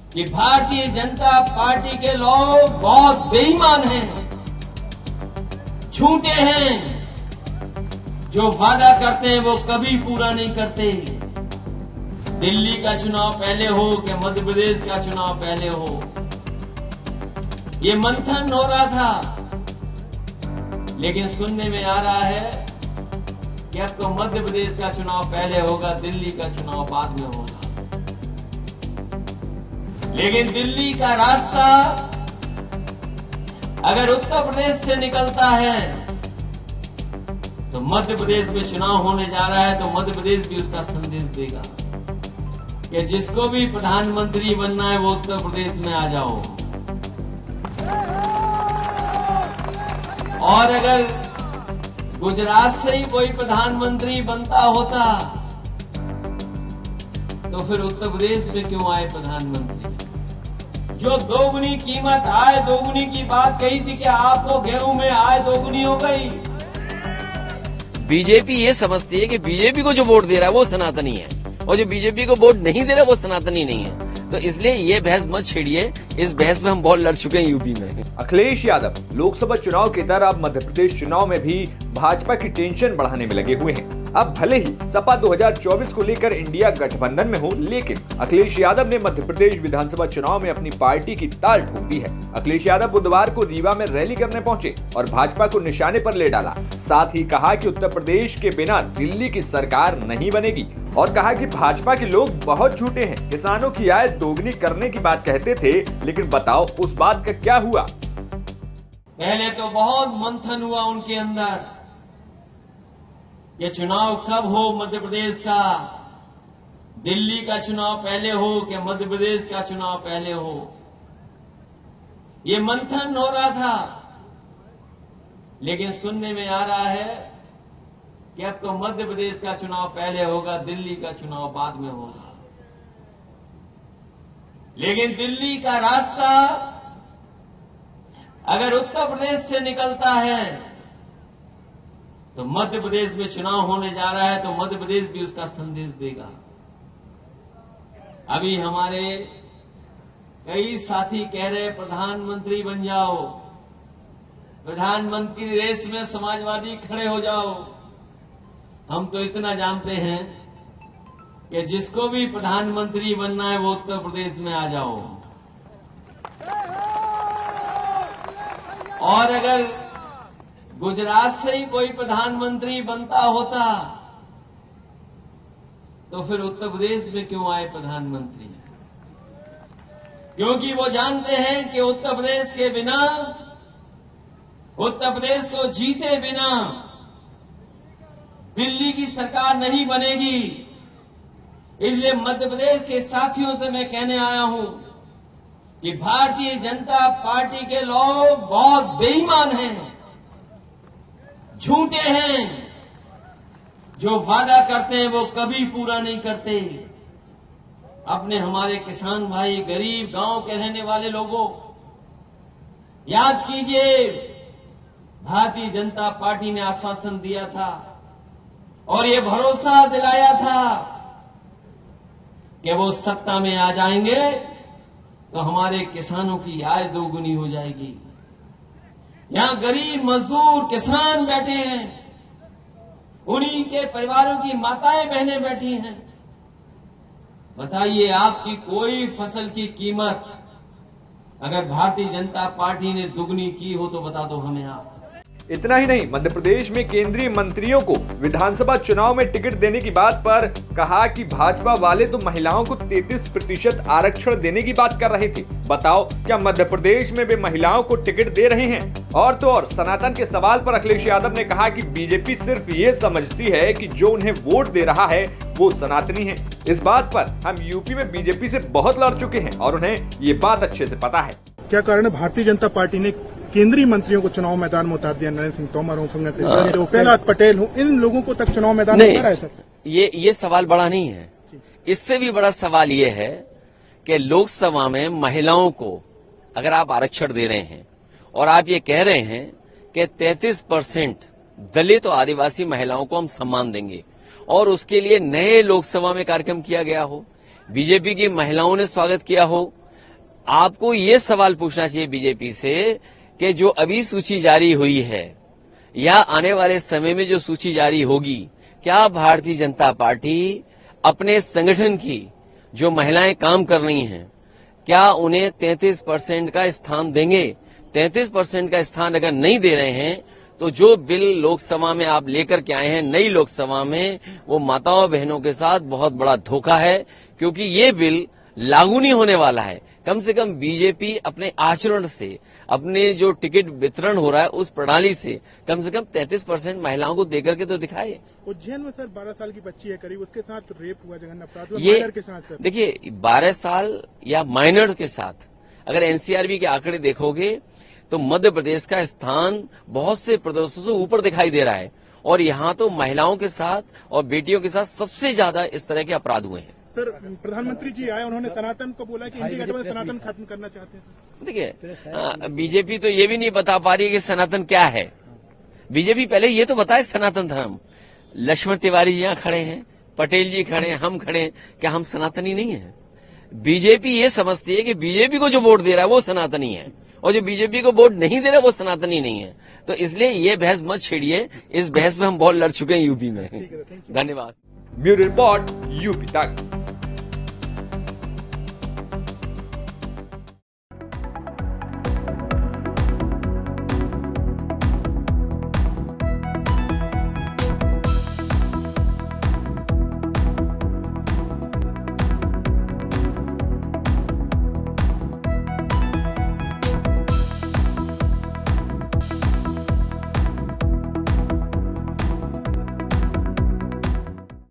कि भारतीय जनता पार्टी के लोग बहुत बेईमान हैं, झूठे हैं, जो वादा करते हैं वो कभी पूरा नहीं करते। दिल्ली का चुनाव पहले हो कि मध्य प्रदेश का चुनाव पहले हो, ये मंथन हो रहा था, लेकिन सुनने में आ रहा है कि अब तो मध्य प्रदेश का चुनाव पहले होगा, दिल्ली का चुनाव बाद में होगा। लेकिन दिल्ली का रास्ता अगर उत्तर प्रदेश से निकलता है तो मध्य प्रदेश में चुनाव होने जा रहा है, तो मध्य प्रदेश भी उसका संदेश देगा कि जिसको भी प्रधानमंत्री बनना है वो उत्तर प्रदेश में आ जाओ। और अगर गुजरात से ही कोई प्रधानमंत्री बनता होता तो फिर उत्तर प्रदेश में क्यों आए प्रधानमंत्री? जो दोगुनी कीमत आय दोगुनी की बात कही थी कि आपको गेहूं में आय दोगुनी हो गई। बीजेपी ये समझती है कि बीजेपी को जो वोट दे रहा है वो सनातनी है, और जो बीजेपी को वोट नहीं दे रहा वो सनातनी नहीं है। तो इसलिए ये बहस मत छेड़िए, इस बहस में हम बहुत लड़ चुके हैं यूपी में। अखिलेश यादव लोकसभा चुनाव की तरह अब मध्य प्रदेश चुनाव में भी भाजपा की टेंशन बढ़ाने में लगे हुए हैं। अब भले ही सपा 2024 को लेकर इंडिया गठबंधन में हो, लेकिन अखिलेश यादव ने मध्य प्रदेश विधानसभा चुनाव में अपनी पार्टी की ताल ठोक दी है। अखिलेश यादव बुधवार को रीवा में रैली करने पहुंचे और भाजपा को निशाने पर ले डाला। साथ ही कहा कि उत्तर प्रदेश के बिना दिल्ली की सरकार नहीं बनेगी, और कहा कि भाजपा के लोग बहुत झूठे हैं, किसानों की आय दोगुनी करने की बात कहते थे, लेकिन बताओ उस बात का क्या हुआ। पहले तो बहुत मंथन हुआ उनके अंदर, ये चुनाव कब हो मध्य प्रदेश का, दिल्ली का चुनाव पहले हो कि मध्य प्रदेश का चुनाव पहले हो, ये मंथन हो रहा था। लेकिन सुनने में आ रहा है कि अब तो मध्य प्रदेश का चुनाव पहले होगा, दिल्ली का चुनाव बाद में होगा। लेकिन दिल्ली का रास्ता अगर उत्तर प्रदेश से निकलता है तो मध्य प्रदेश में चुनाव होने जा रहा है, तो मध्य प्रदेश भी उसका संदेश देगा। अभी हमारे कई साथी कह रहे प्रधानमंत्री बन जाओ, प्रधानमंत्री रेस में समाजवादी खड़े हो जाओ। हम तो इतना जानते हैं कि जिसको भी प्रधानमंत्री बनना है वो उत्तर प्रदेश में आ जाओ। और अगर गुजरात से ही कोई प्रधानमंत्री बनता होता तो फिर उत्तर प्रदेश में क्यों आए प्रधानमंत्री? क्योंकि वो जानते हैं कि उत्तर प्रदेश के बिना, उत्तर प्रदेश को जीते बिना दिल्ली की सरकार नहीं बनेगी। इसलिए मध्य प्रदेश के साथियों से मैं कहने आया हूं कि भारतीय जनता पार्टी के लोग बहुत बेईमान हैं, झूठे हैं, जो वादा करते हैं वो कभी पूरा नहीं करते। अपने हमारे किसान भाई, गरीब गांव के रहने वाले लोगों, याद कीजिए, भारतीय जनता पार्टी ने आश्वासन दिया था और ये भरोसा दिलाया था कि वो सत्ता में आ जाएंगे तो हमारे किसानों की आय दोगुनी हो जाएगी। यहां गरीब मजदूर किसान बैठे हैं, उन्हीं के परिवारों की माताएं बहनें बैठी हैं। बताइए, आपकी कोई फसल की कीमत अगर भारतीय जनता पार्टी ने दुगनी की हो तो बता दो हमें आप। इतना ही नहीं, मध्य प्रदेश में केंद्रीय मंत्रियों को विधानसभा चुनाव में टिकट देने की बात पर कहा कि भाजपा वाले तो महिलाओं को 33% आरक्षण देने की बात कर रहे थे। बताओ, क्या मध्य प्रदेश में वे महिलाओं को टिकट दे रहे हैं? और तो और सनातन के सवाल पर अखिलेश यादव ने कहा कि बीजेपी सिर्फ ये समझती है कि जो उन्हें वोट दे रहा है वो सनातनी है। इस बात पर हम यूपी में बीजेपी से बहुत लड़ चुके हैं और उन्हें ये बात अच्छे से पता है। क्या कारण है भारतीय जनता पार्टी ने केंद्रीय मंत्रियों को चुनाव मैदान में उतार दिया? नरेंद्र सिंह तोमर हो, उपेंद्र पटेल हो, इन लोगों को तक चुनाव मैदान में उतारा है सर? ये सवाल बड़ा नहीं है। इससे भी बड़ा सवाल ये है कि लोकसभा में महिलाओं को अगर आप आरक्षण दे रहे हैं और आप ये कह रहे हैं कि 33% दलित और आदिवासी महिलाओं को हम सम्मान देंगे और उसके लिए नए लोकसभा में कार्यक्रम किया गया हो, बीजेपी की महिलाओं ने स्वागत किया हो, आपको ये सवाल पूछना चाहिए बीजेपी से कि जो अभी सूची जारी हुई है या आने वाले समय में जो सूची जारी होगी, क्या भारतीय जनता पार्टी अपने संगठन की जो महिलाएं काम कर रही हैं, क्या उन्हें 33% का स्थान देंगे? 33% का स्थान अगर नहीं दे रहे हैं तो जो बिल लोकसभा में आप लेकर के आए हैं नई लोकसभा में, वो माताओं बहनों के साथ बहुत बड़ा धोखा है, क्योंकि ये बिल लागू नहीं होने वाला है। कम से कम बीजेपी अपने आचरण से, अपने जो टिकट वितरण हो रहा है उस प्रणाली से कम 33% महिलाओं को देकर के तो दिखाए। उज्जैन में सर 12 साल की बच्ची है करीब, उसके साथ रेप हुआ, जघन्य अपराध हुआ, ये माइनर के साथ सर। देखिए 12 साल या माइनर के साथ अगर एनसीआरबी के आंकड़े देखोगे तो मध्य प्रदेश का स्थान बहुत से प्रदेशों से ऊपर दिखाई दे रहा है, और यहाँ तो महिलाओं के साथ और बेटियों के साथ सबसे ज्यादा इस तरह के अपराध हुए हैं। सर प्रधानमंत्री जी आए, उन्होंने सनातन को बोला कि इंडिया गठबंधन सनातन खत्म करना चाहते हैं। देखिए बीजेपी तो ये भी नहीं बता पा रही है कि सनातन क्या है। बीजेपी पहले ये तो बताए सनातन धर्म। लक्ष्मण तिवारी जी यहाँ खड़े हैं, पटेल जी खड़े हैं, हम खड़े हैं, क्या हम सनातनी नहीं है? बीजेपी ये समझती है कि बीजेपी को जो वोट दे रहा है वो सनातनी है, और जो बीजेपी को वोट नहीं दे रहा वो सनातनी नहीं है। तो इसलिए ये बहस मत छेड़िए, इस बहस में हम बहुत लड़ चुके हैं यूपी में। धन्यवाद। ब्यूरो रिपोर्ट यूपी तक।